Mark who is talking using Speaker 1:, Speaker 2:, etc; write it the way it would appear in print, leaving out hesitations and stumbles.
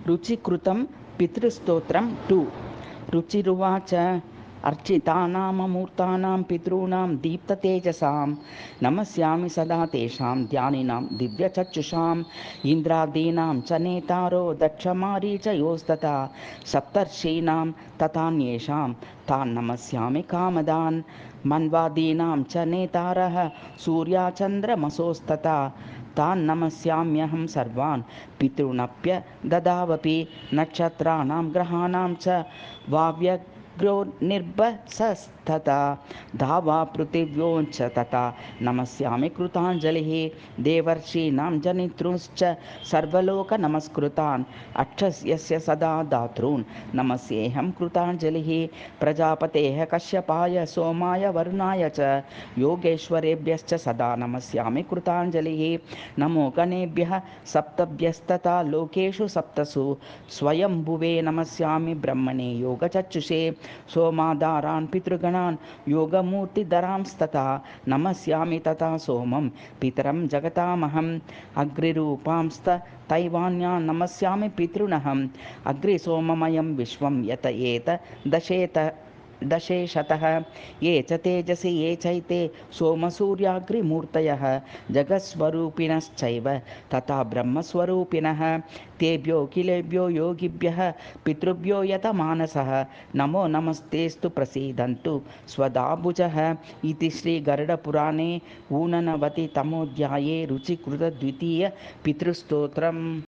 Speaker 1: रुचिकृतं पितृस्तोत्रं 2। रुचिरुवाच अर्चितानाममूर्तानां पितॄणां दीप्ततेजसां नमस्यामि सदा तेषां ध्यानिनां दिव्यचक्षुषाम् इन्द्रादीनां च नेतारो दक्षमारीचयोस्तथा सप्तर्षीणां तथान्येषां तान् नमस्यामि कामदान् मन्वादीनां च नेतारः सूर्याचन्द्रमसोस्तथा तान् नमस्याम्यहं सर्वान् पितॄनप्य ददावपि नक्षत्राणां ग्रहाणां च वाव्यग्रो निर्भसस्तथा धावा पृथिव्योश्च तथा नमस्यामि कृताञ्जलिः देवर्षीणां जनितॄंश्च सर्वलोकनमस्कृतान् अक्षयस्य सदा दातॄन् नमस्येऽहं कृताञ्जलिः प्रजापतेः कश्यपाय सोमाय वरुणाय च योगेश्वरेभ्यश्च सदा नमस्यामि कृताञ्जलिः नमो गणेभ्यः सप्तभ्यस्तथा लोकेषु सप्तसु स्वयंभुवे नमस्यामि ब्रह्मणे योगचक्षुषे सोमाधारान् पितृगणान् योगमूर्तिधरांस्तथा नमस्यामि तथा सोमं पितरं जगतामहम् अग्रिरूपांस्तैवान्यान् नमस्यामि पितॄनहम् अग्रिसोममयं विश्वं यत एत दशेशतः ये च तेजसि ये चैते सोमसूर्याग्रिमूर्तयः जगत्स्वरूपिणश्चैव तथा ब्रह्मस्वरूपिणः तेभ्यो किलेभ्यो योगिभ्यः पितृभ्यो यतमानसः नमो नमस्तेस्तु प्रसीदन्तु स्वदाभुजः इति श्रीगरुडपुराणे ऊननवतितमोऽध्याये रुचिकृतद्वितीय पितृस्तोत्रम्।